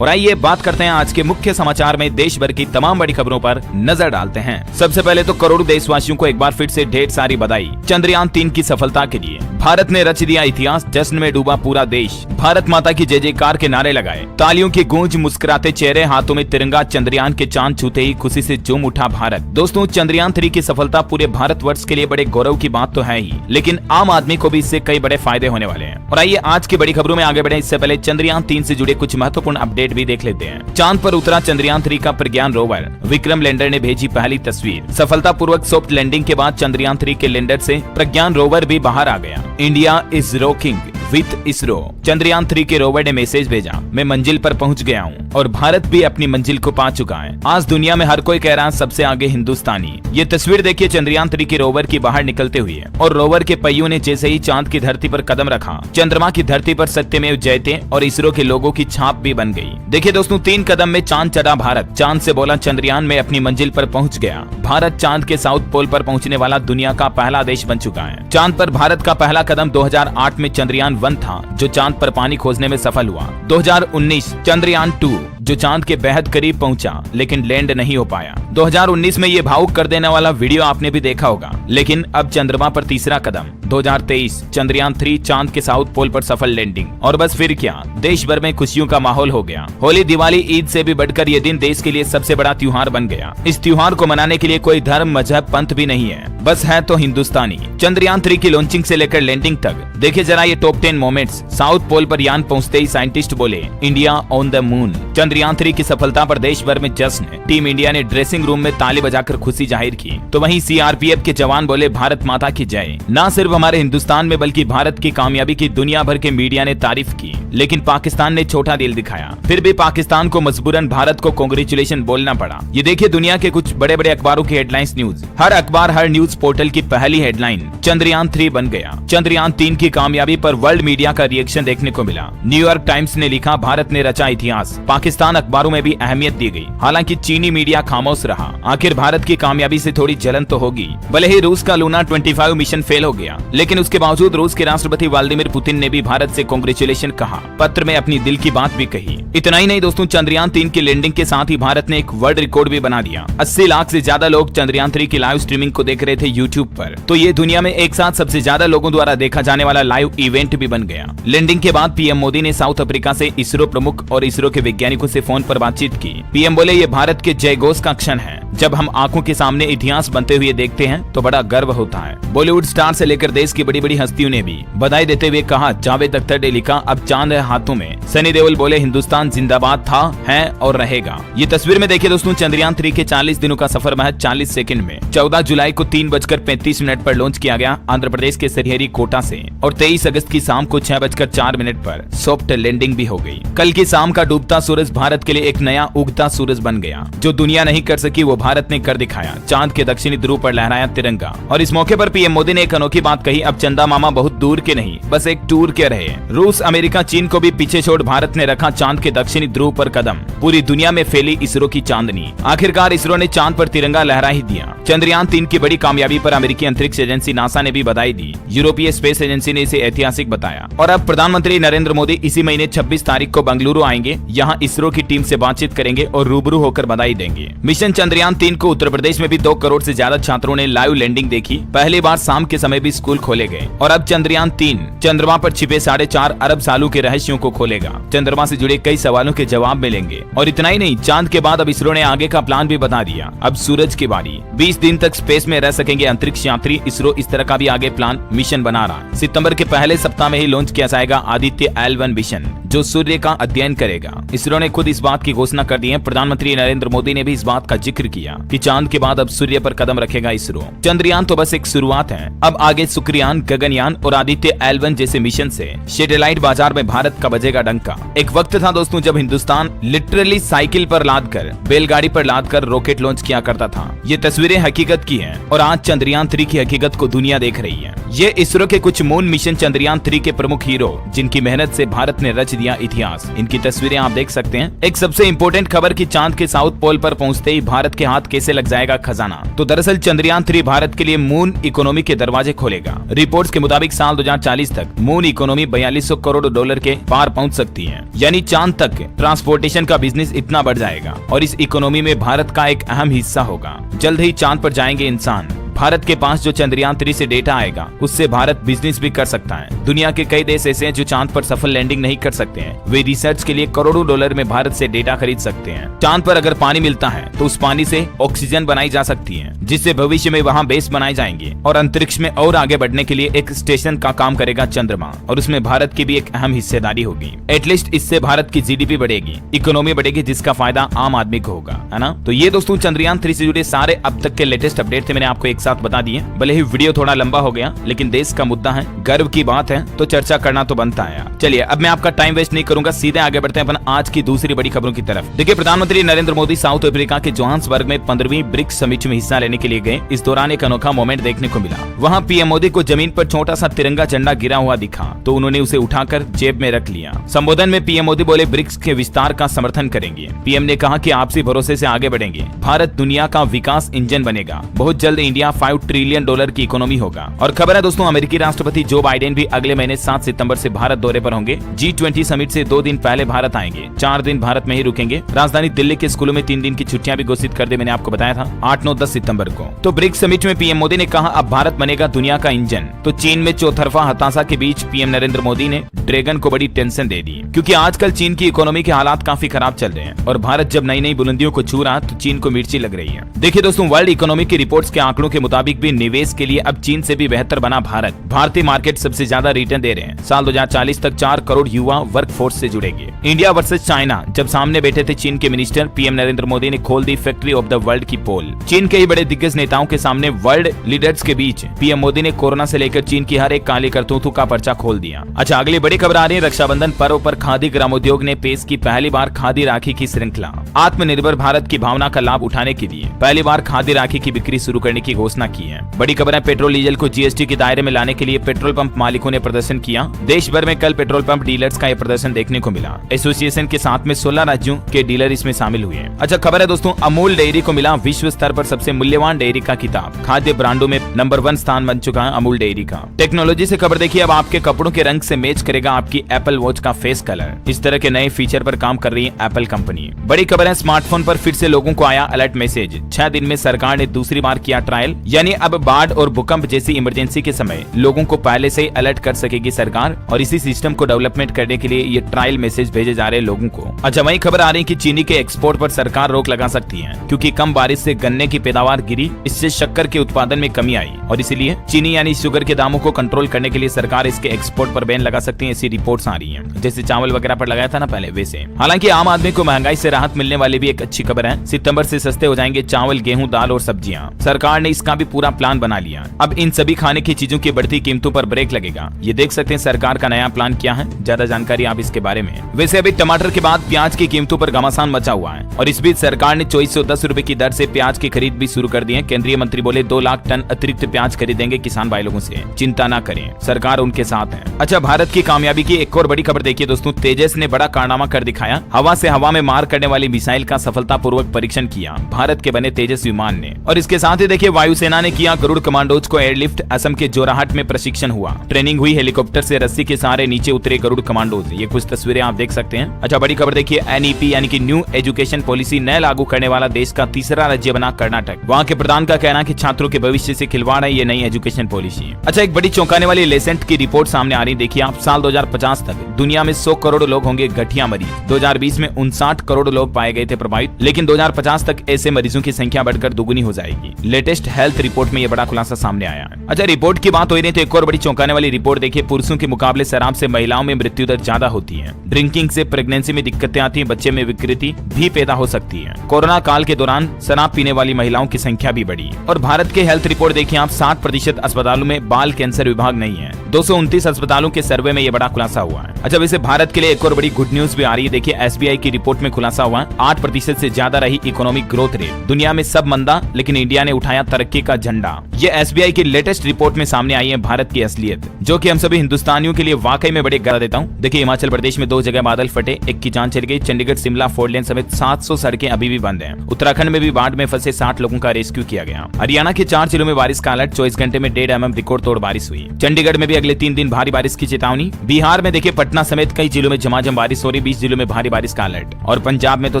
और आइए बात करते हैं आज के मुख्य समाचार में देश भर की तमाम बड़ी खबरों पर नजर डालते हैं। सबसे पहले तो करोड़ों देशवासियों को एक बार फिर से ढेर सारी बधाई चंद्रयान 3 की सफलता के लिए। भारत ने रच दिया इतिहास, जश्न में डूबा पूरा देश। भारत माता की जय जयकार के नारे लगाए, तालियों की गूंज, मुस्कुराते चेहरे, हाथों में तिरंगा। चंद्रयान के चांद छूते ही खुशी से झूम उठा भारत। दोस्तों, चंद्रयान 3 की सफलता पूरे भारतवर्ष के लिए बड़े गौरव की बात तो है ही, लेकिन आम आदमी को भी इससे कई बड़े फायदे होने वाले हैं। और आइए आज की बड़ी खबरों में आगे बढ़े इससे पहले चंद्रयान 3 से जुड़े कुछ महत्वपूर्ण अपडेट भी देख लेते हैं। चांद पर उतरा चंद्रयान 3 का प्रज्ञान रोवर, विक्रम लैंडर ने भेजी पहली तस्वीर। सफलतापूर्वक सॉफ्ट लैंडिंग के बाद चंद्रयान 3 के लैंडर से प्रज्ञान रोवर भी बाहर आ गया। India is rocking with ISRO. Chandrayaan 3 के रोवर ने मैसेज भेजा, मैं मंजिल पर पहुंच गया हूं और भारत भी अपनी मंजिल को पा चुका है। आज दुनिया में हर कोई कह रहा है सबसे आगे हिंदुस्तानी। ये तस्वीर देखिए चंद्रयान 3 के रोवर की बाहर निकलते हुए, और रोवर के पहियों ने जैसे ही चांद की धरती पर कदम रखा, चंद्रमा की धरती पर सत्यमेव जयते और इसरो के लोगों की छाप भी बन गई। देखिए दोस्तों, 3 कदम में चांद चढ़ा भारत। चांद से बोला चंद्रयान में अपनी मंजिल पर पहुंच गया। भारत चांद के साउथ पोल पर पहुंचने वाला दुनिया का पहला देश बन चुका है। चांद पर भारत का पहला कदम 2008 में चंद्रयान 1 था, जो चांद पर पानी खोजने में सफल हुआ। 2019 चंद्रयान 2, जो चांद के बेहद करीब पहुंचा लेकिन लैंड नहीं हो पाया। 2019 में ये भावुक कर देने वाला वीडियो आपने भी देखा होगा। लेकिन अब चंद्रमा पर तीसरा कदम। 2023 चंद्रयान 3 चांद के साउथ पोल पर सफल लैंडिंग। और बस फिर क्या, देश भर में खुशियों का माहौल हो गया। होली, दिवाली, ईद से भी बढ़कर ये दिन देश के लिए सबसे बड़ा त्योहार बन गया। इस त्योहार को मनाने के लिए कोई धर्म, मजहब, पंथ भी नहीं है, बस है तो हिंदुस्तानी। चंद्रयान 3 की लॉन्चिंग से लेकर लैंडिंग तक देखिए जरा ये टॉप 10 मोमेंट्स। साउथ पोल पर यान पहुंचते ही साइंटिस्ट बोले, India on the moon. Chandrayaan 3 की सफलता पर देश भर में जश्न। टीम इंडिया ने ड्रेसिंग रूम में ताली बजाकर खुशी जाहिर की। तो वहीं सीआरपीएफ के जवान बोले, भारत माता की जय। न सिर्फ हमारे हिंदुस्तान में बल्कि भारत की कामयाबी की दुनिया भर के मीडिया ने तारीफ की। लेकिन पाकिस्तान ने छोटा दिल दिखाया। फिर भी पाकिस्तान को मजबूरन भारत को कांग्रेचुलेशन बोलना पड़ा। ये देखिए दुनिया के कुछ बड़े बड़े अखबारों की हेडलाइंस न्यूज। हर अखबार, हर न्यूज पोर्टल की पहली हेडलाइन, चंद्रयान 3 बन गया। चंद्रयान 3 की कामयाबी पर वर्ल्ड मीडिया का रिएक्शन देखने को मिला। न्यूयॉर्क टाइम्स ने लिखा, भारत ने रचा इतिहास। पाकिस्तान अखबारों में भी अहमियत दी गई। हालांकि चीनी मीडिया खामोश रहा। आखिर भारत की कामयाबी से थोड़ी जलन तो होगी। भले ही रूस का लूना 25 मिशन फेल हो गया, लेकिन उसके बावजूद रूस के राष्ट्रपति व्लादिमीर पुतिन ने भी भारत से कांग्रेचुलेशन कहा। पत्र में अपनी दिल की बात भी कही। इतना ही नहीं दोस्तों, चंद्रयान 3 की लैंडिंग के साथ ही भारत ने एक वर्ल्ड रिकॉर्ड भी बना दिया। 80 लाख से ज्यादा लोग चंद्रयान 3 की लाइव स्ट्रीमिंग को देख रहे थे यूट्यूब पर। तो ये दुनिया में एक साथ सबसे ज्यादा लोगों द्वारा देखा जाने वाला लाइव इवेंट भी बन गया। लैंडिंग के बाद पीएम मोदी ने साउथ अफ्रीका से इसरो प्रमुख और इसरो के वैज्ञानिकों से फोन पर बातचीत की। पीएम बोले, ये भारत के जयघोष का क्षण है। जब हम आंखों के सामने इतिहास बनते हुए देखते हैं तो बड़ा गर्व होता है। बॉलीवुड स्टार से लेकर देश की बड़ी बड़ी हस्तियों ने भी बधाई देते हुए कहा, जावेद अख्तर ने लिखा, अब चांद है हाथों में। सनी देओल बोले, हिंदुस्तान जिंदाबाद था, है और रहेगा। ये तस्वीर में देखिए दोस्तों, चंद्रयान 3 के 40 दिनों का सफर महज 40 सेकंड में 14 जुलाई को 3:35 पर लॉन्च किया गया आंध्र प्रदेश के सरिहरी कोटा से, और 23 अगस्त की शाम को 6:04 पर सॉफ्ट लैंडिंग भी हो गई। कल की शाम का डूबता सूरज भारत के लिए एक नया उगता सूरज बन गया। जो दुनिया नहीं कर सकी वो भारत ने कर दिखाया। चांद के दक्षिणी ध्रुव पर लहराया तिरंगा। और इस मौके पर पीएम मोदी ने एक अनोखी बात कही, अब चंदा मामा बहुत दूर के नहीं, बस एक टूर के रहे। रूस, अमेरिका, चीन को भी पीछे छोड़ भारत ने रखा चांद के दक्षिणी ध्रुव पर कदम। पूरी दुनिया में फैली इसरो की चांदनी। आखिरकार इसरो ने चांद पर तिरंगा लहरा ही दिया। चंद्रयान 3 की बड़ी कामयाबी पर अमेरिकी अंतरिक्ष एजेंसी नासा ने भी बधाई दी। यूरोपीय स्पेस एजेंसी ने इसे ऐतिहासिक बताया। और अब प्रधानमंत्री नरेंद्र मोदी इसी महीने 26 तारीख को बेंगलुरु आएंगे। यहाँ इसरो की टीम से बातचीत करेंगे और रूबरू होकर बधाई देंगे। मिशन चंद्रयान 3 को उत्तर प्रदेश में भी 2 करोड़ से ज्यादा छात्रों ने लाइव लैंडिंग देखी। पहली बार शाम के समय भी स्कूल खोले गए। और अब चंद्रयान 3 चंद्रमा पर छिपे 4.5 अरब सालों के रहस्यों को खोलेगा। चंद्रमा से जुड़े कई सवालों के जवाब मिलेंगे। और इतना ही नहीं, चांद के बाद अब इसरो ने आगे का प्लान भी बता दिया। अब सूरज की बारी। 20 दिन तक स्पेस में रह सकेंगे अंतरिक्ष यात्री। इसरो इस तरह का भी आगे प्लान मिशन बना रहा। सितंबर के पहले सप्ताह में ही लॉन्च किया जाएगा आदित्य L1 मिशन, जो सूर्य का अध्ययन करेगा। इसरो ने खुद इस बात की घोषणा कर दी है। प्रधानमंत्री नरेंद्र मोदी ने भी इस बात का जिक्र किया कि चांद के बाद अब सूर्य पर कदम रखेगा इसरो। चंद्रयान तो बस एक शुरुआत है। अब आगे शुक्रयान, गगनयान और आदित्य L1 जैसे मिशन से सैटेलाइट बाजार में भारत का बजेगा डंका। एक वक्त था दोस्तों जब हिंदुस्तान लिटरली साइकिल पर लादकर, बैलगाड़ी पर लादकर रॉकेट लॉन्च किया करता था। ये तस्वीरें हकीकत की हैं और आज चंद्रयान 3 की हकीकत को दुनिया देख रही है। ये इसरो के कुछ मून मिशन चंद्रयान 3 के प्रमुख हीरो, जिनकी मेहनत से भारत ने रच दिया इतिहास। इनकी तस्वीरें आप देख सकते हैं। एक सबसे इम्पोर्टेंट खबर कि चांद के साउथ पोल पर पहुंचते ही भारत के हाथ कैसे लग जाएगा खजाना। तो दरअसल चंद्रयान 3 भारत के लिए मून इकोनॉमी के दरवाजे खोलेगा। रिपोर्ट्स के मुताबिक साल 2040 तक मून इकोनॉमी 4200 करोड़ डॉलर के पार पहुंच सकती है, यानी चांद तक ट्रांसपोर्टेशन का बिजनेस इतना बढ़ जाएगा और इस इकोनॉमी में भारत का एक अहम हिस्सा होगा। जल्द ही चांद पर जाएंगे इंसान। भारत के पास जो चंद्रयान 3 से डेटा आएगा उससे भारत बिजनेस भी कर सकता है। दुनिया के कई देश ऐसे हैं जो चांद पर सफल लैंडिंग नहीं कर सकते हैं। वे रिसर्च के लिए करोड़ों डॉलर में भारत से डेटा खरीद सकते हैं। चांद पर अगर पानी मिलता है तो उस पानी से ऑक्सीजन बनाई जा सकती है, जिससे भविष्य में वहाँ बेस बनाए जाएंगे और अंतरिक्ष में और आगे बढ़ने के लिए एक स्टेशन का काम करेगा चंद्रमा, और उसमें भारत की भी एक अहम हिस्सेदारी होगी। एटलीस्ट इससे भारत की जीडीपी बढ़ेगी, इकोनॉमी बढ़ेगी, जिसका फायदा आम आदमी को होगा, है ना। तो ये दोस्तों चंद्रयान 3 से जुड़े सारे अब तक के लेटेस्ट अपडेट थे, मैंने आपको एक साथ बता दिए। भले ही वीडियो थोड़ा लंबा हो गया, लेकिन देश का मुद्दा है, गर्व की बात है, तो चर्चा करना तो बनता है। चलिए अब मैं आपका टाइम वेस्ट नहीं करूंगा, सीधे आगे बढ़ते हैं अपन आज की दूसरी बड़ी खबरों की तरफ। देखिए, प्रधानमंत्री नरेंद्र मोदी साउथ अफ्रीका के जोहान्सबर्ग में 15वीं ब्रिक्स समिट में हिस्सा लेने के लिए गए। इस दौरान एक अनोखा मोमेंट देखने को मिला। वहाँ पीएम मोदी को जमीन पर छोटा सा तिरंगा झंडा गिरा हुआ दिखा, तो उन्होंने उसे उठाकर जेब में रख लिया। संबोधन में पीएम मोदी बोले, ब्रिक्स के विस्तार का समर्थन करेंगे। पीएम ने कहा कि आपसी भरोसे से आगे बढ़ेंगे, भारत दुनिया का विकास इंजन बनेगा, बहुत जल्द इंडिया $5 ट्रिलियन की इकोनॉमी होगा। और खबर है दोस्तों, अमेरिकी राष्ट्रपति जो बाइडेन भी अगले महीने 7 सितंबर से भारत दौरे पर होंगे। G20 समिट से 2 दिन पहले भारत आएंगे, 4 दिन भारत में ही रुकेंगे। राजधानी दिल्ली के स्कूलों में 3 दिन की छुट्टियां भी घोषित कर दी, मैंने आपको बताया था 8, 9, 10 सितंबर को। तो ब्रिक्स समिट में पीएम मोदी ने कहा, अब भारत बनेगा दुनिया का इंजन। तो चीन में चौतरफा हताशा के बीच पीएम नरेंद्र मोदी ने ड्रैगन को बड़ी टेंशन दे दी, क्योंकि आजकल चीन की इकोनॉमी के हालात काफी खराब चल रहे हैं और भारत जब नई नई बुलंदियों को छू रहा तो चीन को मिर्ची लग रही है। देखिए दोस्तों, वर्ल्ड इकोनॉमी की रिपोर्ट्स के आंकड़ों के मुताबिक भी निवेश के लिए अब चीन से भी बेहतर बना भारत। भारतीय मार्केट सबसे ज्यादा रिटर्न दे रहे हैं। साल 2040 तक 4 करोड़ युवा वर्कफोर्स से जुड़ेंगे। इंडिया वर्सेस चाइना, जब सामने बैठे थे चीन के मिनिस्टर, पीएम नरेंद्र मोदी ने खोल दी फैक्ट्री ऑफ द वर्ल्ड की पोल। चीन के ही बड़े दिग्गज नेताओं के सामने वर्ल्ड लीडर्स के बीच पीएम मोदी ने कोरोना से लेकर चीन की हर एक काली करतूतों का पर्चा खोल दिया। अच्छा, अगली बड़ी खबर आ रही है, रक्षाबंधन पर्व पर खादी ग्रामोद्योग ने पेश की पहली बार खादी राखी की श्रृंखला। आत्मनिर्भर भारत की भावना का लाभ उठाने के लिए पहली बार खादी राखी की बिक्री शुरू करने की घोषणा की है। बड़ी खबर है, पेट्रोल डीजल को जीएसटी के दायरे में लाने के लिए पेट्रोल पंप मालिकों ने प्रदर्शन किया। देश भर में कल पेट्रोल पंप डीलर्स का यह प्रदर्शन देखने को मिला। एसोसिएशन के साथ में 16 राज्यों के डीलर इसमें शामिल हुए। अच्छा खबर है दोस्तों, अमूल डेयरी को मिला विश्व स्तर पर सबसे मूल्यवान डेयरी का खिताब। खाद्य ब्रांडों में नंबर 1 स्थान बन चुका है अमूल डेयरी का। टेक्नोलॉजी से खबर देखिए, अब आपके कपड़ों के रंग से मैच करेगा आपकी एप्पल वॉच का फेस कलर। इस तरह के नए फीचर पर काम कर रही है एप्पल कंपनी। बड़ी खबर है, स्मार्टफोन पर फिर से लोगों को आया अलर्ट मैसेज। 6 दिन में सरकार ने दूसरी बार किया ट्रायल, यानी अब बाढ़ और भूकंप जैसी इमरजेंसी के समय लोगों को पहले से अलर्ट कर सकेगी सरकार, और इसी सिस्टम को डेवलपमेंट करने के लिए ये ट्रायल मैसेज भेजे जा रहे लोगों को। अच्छा, वही खबर आ रही है कि चीनी के एक्सपोर्ट पर सरकार रोक लगा सकती है, क्योंकि कम बारिश से गन्ने की पैदावार गिरी, इससे शक्कर के उत्पादन में कमी आई और इसीलिए चीनी यानी शुगर के दामों को कंट्रोल करने के लिए सरकार इसके एक्सपोर्ट पर बैन लगा सकती है। ऐसी रिपोर्ट्स आ रही हैं, जैसे चावल वगैरह पर लगाया था ना पहले, वैसे। हालांकि आम आदमी को महंगाई से राहत मिलने वाली भी एक अच्छी खबर है। सितंबर से सस्ते हो जाएंगे चावल, गेहूं, दाल और सब्जियां। सरकार ने इसका भी पूरा प्लान बना लिया। अब इन सभी खाने की चीजों की बढ़ती कीमतों पर ब्रेक लगेगा। ये देख सकते हैं सरकार का नया प्लान क्या है, ज्यादा जानकारी आप इसके बारे में। वैसे अभी टमाटर के बाद प्याज की कीमतों पर घमासान मचा हुआ है और इस बीच सरकार ने 2410 रुपए की दर से प्याज की खरीद भी शुरू कर दी है। केंद्रीय मंत्री बोले 2 लाख टन अतिरिक्त प्याज खरीदेंगे किसान भाई लोगों से, चिंता न करें, सरकार उनके साथ है। अच्छा, भारत की कामयाबी की एक और बड़ी खबर देखिए दोस्तों, तेजस ने बड़ा कारनामा कर दिखाया। हवा से हवा में मार करने वाली मिसाइल का सफलतापूर्वक परीक्षण किया भारत के बने तेजस विमान ने। और इसके साथ ही देखिए, वायुसेना ने किया गरुड़ कमांडोज को एयरलिफ्ट। असम के जोराहट में प्रशिक्षण हुआ, ट्रेनिंग हुई, हेलीकॉप्टर से रस्सी के सहारे नीचे उतरे गरुड़ कमांडोज। ये कुछ तस्वीरें आप देख सकते हैं। अच्छा, बड़ी खबर देखिए, एनईपी यानी कि न्यू एजुकेशन पॉलिसी नए लागू करने वाला देश का तीसरा राज्य बना कर्नाटक। वहाँ के प्रधान का कहना है कि छात्रों के भविष्य से खिलवाड़ है ये नई एजुकेशन पॉलिसी। अच्छा, एक बड़ी चौंकाने वाली लेसेंट की रिपोर्ट सामने आ रही। देखिए आप, साल 2050 तक दुनिया में 100 करोड़ लोग होंगे गठिया मरीज। 2020 में 59 करोड़ लोग पाए गए थे प्रभावित, लेकिन 2050 तक ऐसे मरीजों की संख्या बढ़कर दुगुनी हो जाएगी। लेटेस्ट हेल्थ रिपोर्ट में ये बड़ा खुलासा सामने आया है। अच्छा, रिपोर्ट की बात हो रही है तो एक और बड़ी चौंकाने वाली रिपोर्ट देखिए, पुरुषों के मुकाबले शराब से महिलाओं में मृत्यु दर ज्यादा होती है। ड्रिंकिंग से प्रेगनेंसी में दिक्कतें आती हैं, बच्चे में विकृति भी पैदा हो सकती है। कोरोना काल के दौरान शराब पीने वाली महिलाओं की संख्या भी बढ़ी। और भारत के हेल्थ रिपोर्ट देखिए आप, 60% अस्पतालों में बाल कैंसर विभाग नहीं है। 229 अस्पतालों के सर्वे में ये बड़ा खुलासा हुआ है। अच्छा, वैसे भारत के लिए एक और बड़ी गुड न्यूज भी आ रही है। देखिए एसबीआई की रिपोर्ट में खुलासा हुआ 8% से ज्यादा रही इकोनॉमिक ग्रोथ रेट। दुनिया में सब मंदा, लेकिन इंडिया ने उठाया तरक्की का झंडा। ये SBI की लेटेस्ट रिपोर्ट में सामने आई है भारत की असलियत, जो कि हम सभी हिंदुस्तानियों के लिए वाकई में बड़े गर्व देता हूँ। देखिए, हिमाचल प्रदेश में 2 जगह बादल फटे, एक की जान चली गई। चंडीगढ़ शिमला 4 लेन समेत 700 सड़कें अभी भी बंद हैं। उत्तराखंड में भी बाढ़ में फंसे 60 लोगों का रेस्क्यू किया गया। हरियाणा के 4 जिलों में बारिश का अलर्ट, 24 घंटे में 1.5 mm रिकॉर्ड तोड़ बारिश हुई। चंडीगढ़ में भी अगले 3 दिन भारी बारिश की चेतावनी। बिहार में देखिए, पटना समेत कई जिलों में झमाझम बारिश हो रही, 20 जिलों में भारी बारिश का अलर्ट। और पंजाब में तो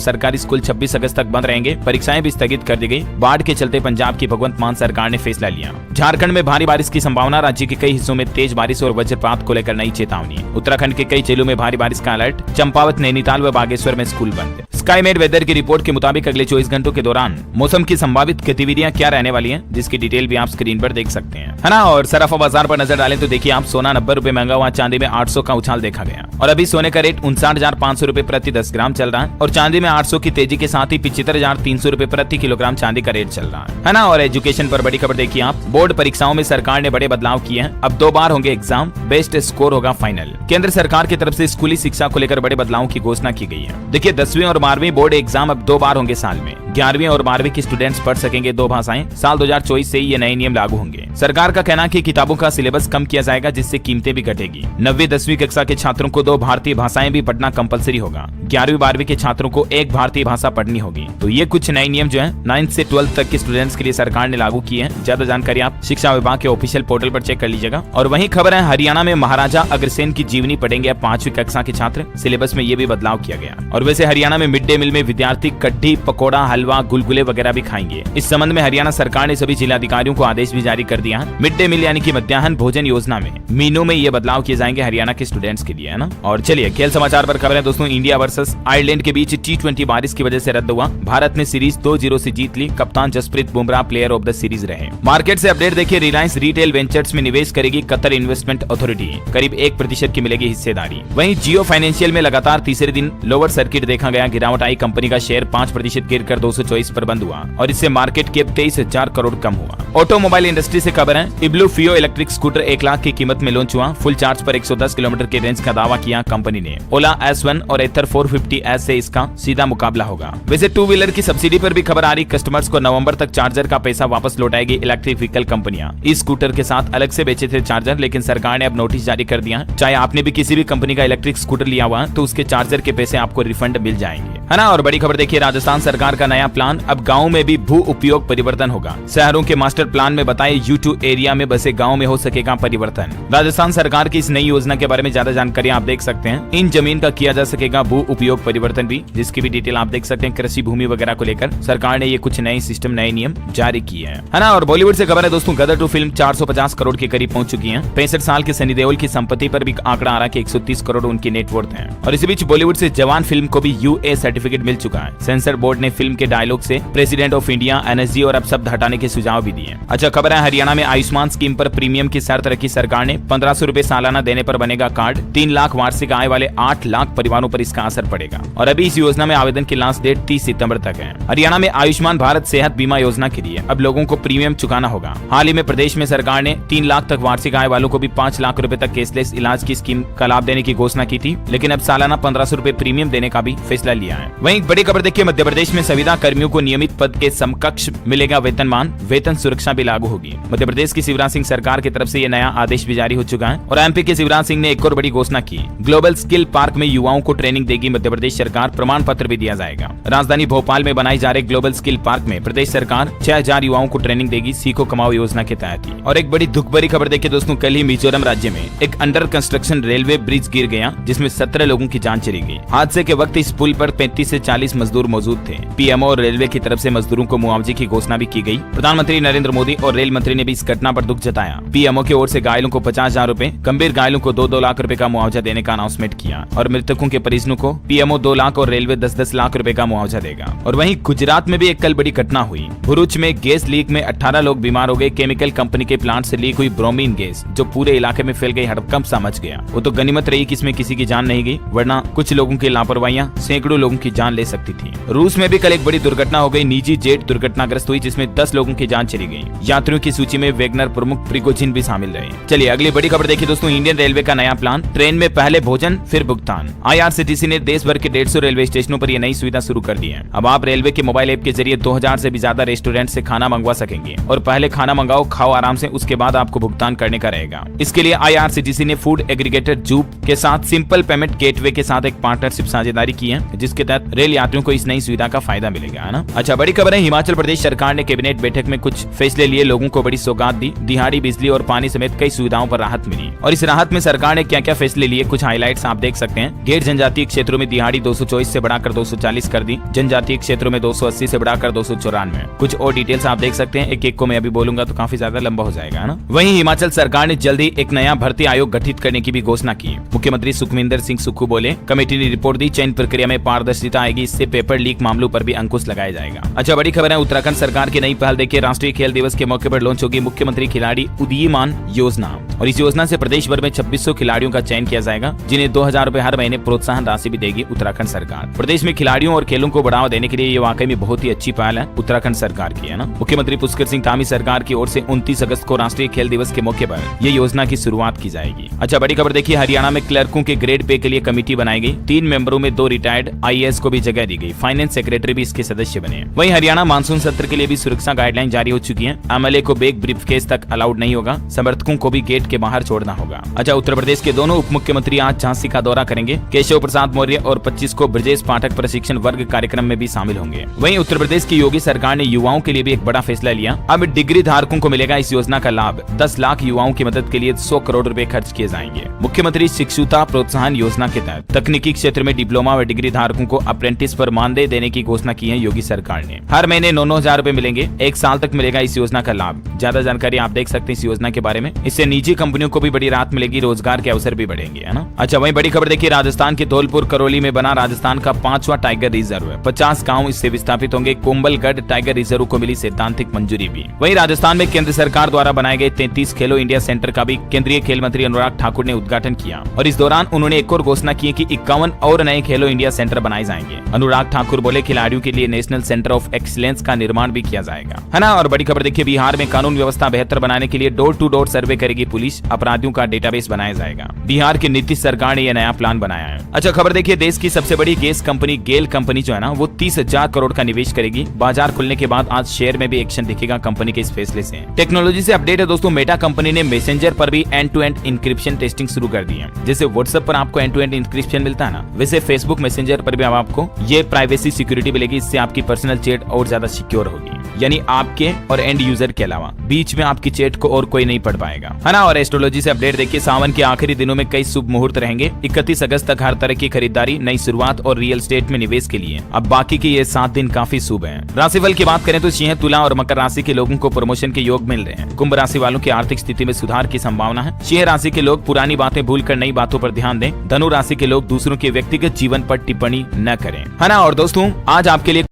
सरकारी स्कूल 26 अगस्त तक बंद रहेंगे, परीक्षाएं भी स्थगित कर दी गई। बाढ़ के चलते पंजाब की भगवंत मान सरकार ने फैसला लिया। झारखंड में भारी बारिश की संभावना, राज्य के कई हिस्सों में तेज बारिश और वज्रपात को लेकर नई चेतावनी। उत्तराखंड के कई जिलों में भारी बारिश का अलर्ट, चंपावत, नैनीताल व बागेश्वर में स्कूल बंद। स्काईमेट वेदर की रिपोर्ट के मुताबिक अगले 24 घंटों के दौरान मौसम की संभावित गतिविधियां क्या रहने वाली हैं, जिसकी डिटेल भी आप स्क्रीन पर देख सकते हैं, है ना। और सराफा बाजार पर नजर डालें तो देखिए आप, सोना 90 रुपए महंगा हुआ, चांदी में 800 का उछाल देखा गया। और अभी सोने का रेट 59,500 रुपए प्रति 10 ग्राम चल रहा है, और चांदी में 800 की तेजी के साथ ही 75,300 रुपए प्रति किलोग्राम चांदी का रेट चल रहा है ना। और एजुकेशन पर बड़ी खबर देखिए आप, बोर्ड परीक्षाओं में सरकार ने बड़े बदलाव किए हैं। अब 2 बार होंगे एग्जाम, बेस्ट स्कोर होगा फाइनल। केंद्र सरकार की तरफ से स्कूली शिक्षा को लेकर बड़े बदलावों की घोषणा की गई है। देखिए, 10वीं और 12वीं बोर्ड एग्जाम अब 2 बार होंगे साल में। 11वीं और 12वीं के स्टूडेंट्स पढ़ सकेंगे 2 भाषाएं। साल 2024 से ये नए नियम लागू होंगे। सरकार का कहना है कि किताबों का सिलेबस कम किया जाएगा, जिससे कीमतें भी घटेगी। 9वीं 10वीं कक्षा के छात्रों को 2 भारतीय भाषाएं भी पढ़ना कंपलसरी होगा। 11वीं 12वीं के छात्रों को 1 भारतीय भाषा पढ़नी होगी। तो ये कुछ नए नियम जो है 9th से 12th तक के स्टूडेंट्स के लिए सरकार ने लागू किए हैं। ज्यादा जानकारी आप शिक्षा विभाग के ऑफिशियल पोर्टल पर चेक कर लीजिएगा। और वहीं खबर है, हरियाणा में महाराजा अग्रसेन की जीवनी पढ़ेंगे अब 5वीं कक्षा के छात्र। सिलेबस में ये भी बदलाव किया गया। और वैसे हरियाणा में मिड डे मील में विद्यार्थी कड्डी, पकौड़ा, हलवा, गुलगुले वगैरह भी खाएंगे। इस संबंध में हरियाणा सरकार ने सभी जिलाधिकारियों को आदेश भी जारी कर दिया है। मिड डे मील यानी कि मध्याह्न भोजन योजना में मीनू में ये बदलाव किए जाएंगे हरियाणा के स्टूडेंट्स के लिए, है ना। और चलिए खेल समाचार पर खबर है दोस्तों, इंडिया वर्सेस आयरलैंड के बीच T20 बारिश की वजह से रद्द हुआ। भारत ने सीरीज 2-0 से जीत ली। कप्तान Jasprit Bumrah player of the series रहे। मार्केट से अपडेट देखिए, रिलायंस रिटेल वेंचर्स में निवेश करेगी कतर इन्वेस्टमेंट अथॉरिटी, करीब 1% की मिलेगी हिस्सेदारी। वहीं जियो फाइनेंशियल में लगातार तीसरे दिन लोअर सर्किट देखा गया, गिरावट आई। कंपनी का शेयर 5% गिरकर 224 पर बंद हुआ और इससे मार्केट कैप 23,000 करोड़ कम हुआ। ऑटोमोबाइल इंडस्ट्री से खबर है, इब्लू फियो इलेक्ट्रिक स्कूटर 1 लाख की कीमत में लॉन्च हुआ। फुल चार्ज पर 110 किलोमीटर के रेंज का दावा किया कंपनी ने। ओला S1 और एथर 450S से इसका सीधा मुकाबला होगा। वैसे 2 व्हीलर की सब्सिडी पर भी खबर आ रही, कस्टमर्स को नवंबर तक चार्जर का पैसा वापस लौटाएगी इलेक्ट्रिक व्हीकल कंपनियां। इस स्कूटर के साथ अलग से बेचे थे चार्जर, लेकिन सरकार ने अब नोटिस जारी कर दिया, चाहे आपने भी किसी भी कंपनी का इलेक्ट्रिक स्कूटर लिया हुआ तो उसके चार्जर के पैसे आपको रिफंड मिल जाएंगे, है ना। और बड़ी खबर देखिए, राजस्थान सरकार का नया प्लान, अब गाँव में भी भू उपयोग परिवर्तन होगा। शहरों के मास्टर प्लान में बताए U2 एरिया में बसे गाँव में हो सकेगा परिवर्तन। राजस्थान सरकार की इस नई योजना के बारे में ज्यादा जानकारी आप देख सकते हैं। इन जमीन का किया जा सकेगा भू उपयोग परिवर्तन भी, जिसकी भी डिटेल आप देख सकते हैं। कृषि भूमि वगैरह को लेकर सरकार ने ये कुछ नए सिस्टम, नए नियम जारी किए हैं, है ना। और बॉलीवुड से खबर है दोस्तों, गदर 2 फिल्म 450 करोड़ के करीब पहुंच चुकी है। 65 साल के सनी देओल की संपत्ति पर भी आंकड़ा आ रहा है कि 130 करोड़ उनकी नेटवर्थ है। और इसी बीच बॉलीवुड से जवान फिल्म को भी UA सर्टिफिकेट मिल चुका है। सेंसर बोर्ड ने फिल्म के डायलॉग से प्रेसिडेंट ऑफ इंडिया, NSG और अब शब्द हटाने के सुझाव भी दिए। अच्छा खबर है, हरियाणा में आयुष्मान स्कीम पर प्रीमियम की शर्त रखी सरकार ने। 1500 रुपए सालाना देने पर बनेगा कार्ड। 3 लाख वार्षिक आय वाले 8 लाख परिवारों पर इसका असर पड़ेगा। और अभी इस योजना में आवेदन की लास्ट डेट 30 सितंबर तक है। हरियाणा में आयुष्मान भारत सेहत बीमा योजना के लिए अब लोगों को प्रीमियम चुकाना होगा। हाल ही में प्रदेश में सरकार ने 3 लाख तक वार्षिक आय वालों को भी 5 लाख रुपए तक कैशलेस इलाज की स्कीम का लाभ देने की घोषणा की थी, लेकिन अब सालाना 1500 रुपए प्रीमियम देने का भी फैसला लिया है। वहीं बड़ी खबर देखिए, मध्य प्रदेश में संविदा कर्मियों को नियमित पद के समकक्ष मिलेगा वेतनमान, वेतन सुरक्षा भी लागू होगी। मध्य प्रदेश की शिवराज सिंह सरकार की तरफ से ये नया आदेश भी जारी हो चुका है। और MP के शिवराज सिंह ने एक और बड़ी घोषणा की, ग्लोबल स्किल पार्क में युवाओं को ट्रेनिंग देगी मध्य प्रदेश सरकार, प्रमाण पत्र भी दिया जाएगा। राजधानी भोपाल में बनाई जा रहे ग्लोबल स्किल पार्क में प्रदेश सरकार 6000 युवाओं को ट्रेनिंग देगी, सीखो कमाओ योजना के तहत ही। और एक बड़ी दुख भरी खबर देखिए दोस्तों, कल ही मिजोरम राज्य में एक अंडर कंस्ट्रक्शन रेलवे ब्रिज गिर गया, जिसमें 17 लोगों की जान चली गई। हादसे के वक्त इस पुल पर 35 से 40 मजदूर मौजूद थे। PMO और रेलवे की तरफ से मजदूरों को मुआवजे की घोषणा भी की गई। प्रधानमंत्री नरेंद्र मोदी और रेल मंत्री ने भी इस घटना पर दुख जताया। PMO की ओर से घायलों को 50,000 रुपए, गंभीर घायलों को 2-2 लाख रुपए का मुआवजा देने का अनाउंसमेंट किया। और मृतकों के परिजनों को PMO 2 लाख और रेलवे 10-10 लाख रुपए का मुआवजा देगा। और वहीं गुजरात में भी एक कल बड़ी घटना हुई। भरूच में गैस लीक में 18 लोग बीमार हो गए। केमिकल कंपनी के प्लांट से लीक हुई ब्रोमीन गैस जो पूरे इलाके में फैल गई, हड़कंप सा मच गया। वो तो गनीमत रही कि इसमें किसी की जान नहीं गई, वरना कुछ लोगों की लापरवाहियां सैकड़ों लोगों की की जान ले सकती थी। रूस में भी कल एक बड़ी दुर्घटना हो गई। निजी जेट दुर्घटनाग्रस्त हुई जिसमें 10 लोगों की जान चली गई। यात्रियों की सूची में वेगनर प्रमुख प्रिगोजिन भी शामिल रहे। चलिए अगली बड़ी खबर देखिए दोस्तों। इंडियन रेलवे का नया प्लान, ट्रेन में पहले भोजन फिर भुगतान। IRCTC ने देश भर के 150 रेलवे स्टेशनों पर यह नई सुविधा शुरू कर दी है। अब आप रेलवे के मोबाइल ऐप के जरिए 2000 से भी ज्यादा रेस्टोरेंट से खाना मंगवा सकेंगे और पहले खाना मंगाओ, खाओ आराम से, उसके बाद आपको भुगतान करने का रहेगा। इसके लिए IRCTC ने फूड एग्रीगेटर जूप के साथ सिंपल पेमेंट गेटवे के साथ एक पार्टनरशिप साझेदारी की है, जिसके तहत रेल यात्रियों को इस नई सुविधा का फायदा मिलेगा, है ना। अच्छा, बड़ी खबर है। हिमाचल प्रदेश सरकार ने कैबिनेट बैठक में कुछ फैसले लिए, लोगों को बड़ी सौगात दी। दिहाड़ी, बिजली और पानी समेत कई सुविधाओं पर राहत मिली। और इस राहत में सरकार ने क्या क्या फैसले लिए, कुछ हाईलाइट्स आप देख सकते हैं। गैर जनजातीय क्षेत्रों में दिहाड़ी 224 से बढ़ाकर 240 कर दी। जनजातीय क्षेत्रों में 280 से बढ़ाकर 294। कुछ और डिटेल्स आप देख सकते हैं। एक एक को मैं अभी बोलूंगा तो काफी ज्यादा लंबा हो जाएगा, है ना। वहीं हिमाचल सरकार ने जल्दी एक नया भर्ती आयोग गठित करने की भी घोषणा की। मुख्यमंत्री सुखविंदर सिंह सुक्खू बोले, कमेटी ने रिपोर्ट दी, चयन प्रक्रिया में पारदर्शिता आएगी, इससे पेपर लीक मामलों पर भी अंकुश लगाया जाएगा। अच्छा, बड़ी खबर है। उत्तराखंड सरकार की नई पहल देखिए। राष्ट्रीय खेल दिवस के मौके पर लॉन्च होगी मुख्यमंत्री खिलाड़ी उदीयमान योजना, और इस योजना से प्रदेश भर में 2600 खिलाड़ियों का चयन किया जाएगा, जिन्हें 2000 रुपए हर महीने प्रोत्साहन राशि भी देगी उत्तराखंड सरकार। प्रदेश में खिलाड़ियों और खेलों को बढ़ावा देने के लिए ये वाकई में बहुत ही अच्छी पहल है उत्तराखंड सरकार की, है ना। मुख्यमंत्री पुष्कर सिंह धामी सरकार की ओर से 29 अगस्त को राष्ट्रीय खेल दिवस के मौके पर ये योजना की शुरुआत की जाएगी। अच्छा, बड़ी खबर देखिए। हरियाणा में क्लर्कों के ग्रेड पे के लिए कमेटी बनाई गई। 3 मेंबरों में 2 रिटायर्ड IAS को भी जगह दी गई। फाइनेंस सेक्रेटरी भी इसके सदस्य बने। वहीं हरियाणा मानसून सत्र के लिए भी सुरक्षा गाइडलाइन जारी हो चुकी है। MLA को बैग ब्रीफकेस तक अलाउड नहीं होगा। समर्थकों को भी गेट के बाहर छोड़ना होगा। अच्छा, उत्तर प्रदेश के दोनों उप मुख्यमंत्री आज झांसी का दौरा करेंगे। केशव प्रसाद मौर्य और 25 को ब्रजेश पाठक प्रशिक्षण वर्ग कार्यक्रम में भी शामिल होंगे। वहीं उत्तर प्रदेश की योगी सरकार ने युवाओं के लिए भी एक बड़ा फैसला लिया। अब डिग्री धारकों को मिलेगा इस योजना का लाभ। 10 लाख युवाओं की मदद के लिए 100 करोड़ रुपए खर्च किए जाएंगे। मुख्यमंत्री शिक्षुता प्रोत्साहन योजना के तहत तकनीकी क्षेत्र में डिप्लोमा व डिग्री धारकों को अप्रेंटिस पर मानदेय देने की घोषणा की है योगी सरकार ने। हर महीने 9-9 हजार रुपए मिलेंगे। 1 साल तक मिलेगा इस योजना का लाभ। ज्यादा जानकारी आप देख सकते हैं इस योजना के बारे में। इससे निजी कंपनियों को भी बड़ी राहत मिलेगी, रोजगार के अवसर भी बढ़ेंगे, है ना। अच्छा, वहीं बड़ी खबर देखिए। राजस्थान के धौलपुर करौली में बना राजस्थान का 5वां टाइगर रिजर्व है। 50 गाँव इससे विस्थापित होंगे। कोम्बलगढ़ टाइगर रिजर्व को मिली सैद्धांतिक मंजूरी भी। वहीं राजस्थान में केंद्र सरकार द्वारा बनाए गए 33 खेलो इंडिया सेंटर का भी केंद्रीय खेल मंत्री अनुराग ठाकुर ने उद्घाटन किया, और इस दौरान उन्होंने एक और घोषणा की कि 51 और नए खेलो इंडिया सेंटर बनाए जाएंगे। अनुराग ठाकुर बोले, खिलाड़ियों के लिए नेशनल सेंटर ऑफ एक्सीलेंस का निर्माण भी किया जाएगा, है ना। और बड़ी खबर देखिए। बिहार में कानून व्यवस्था बेहतर बनाने के लिए डोर टू डोर सर्वे करेगी पुलिस। अपराधियों का डेटाबेस बनाया जाएगा। बिहार की नीतीश सरकार ने यह नया प्लान बनाया है। अच्छा, खबर देखिए। देश की सबसे बड़ी गैस कंपनी गेल कंपनी जो है ना, वो 30,000 करोड़ का निवेश करेगी। बाजार खुलने के बाद आज शेयर में भी एक्शन दिखेगा कंपनी के इस फैसले से। टेक्नोलॉजी से अपडेट है दोस्तों। मेटा कंपनी ने मैसेंजर पर भी end to end encryption testing शुरू कर दी है। जैसे व्हाट्सएप पर आपको एंड टू एंड इंक्रिप्शन मिलता है ना, वैसे फेसबुक मैसेंजर पर भी अब आपको ये प्राइवेसी सिक्योरिटी मिलेगी। इससे आपकी पर्सनल चैट और ज्यादा सिक्योर होगी, यानी आपके और एंड यूजर के अलावा बीच में आपकी चैट को और कोई नहीं पढ़ पाएगा, है ना। और एस्ट्रोलॉजी से अपडेट देखिए। सावन के आखिरी दिनों में कई शुभ मुहूर्त रहेंगे। 31 अगस्त तक हर तरह की खरीदारी, नई शुरुआत और रियल एस्टेट में निवेश के लिए अब बाकी के ये 7 दिन काफी शुभ हैं। राशिफल की बात करें तो सिंह, तुला और मकर राशि के लोगों को प्रमोशन के योग मिल रहे हैं। कुंभ राशि वालों की आर्थिक स्थिति में सुधार की संभावना है। सिंह राशि के लोग पुरानी बातें भूलकर नई बातों पर ध्यान दें। धनु राशि के लोग दूसरों के व्यक्तिगत जीवन पर टिप्पणी न करें, है ना। और दोस्तों, आज आपके लिए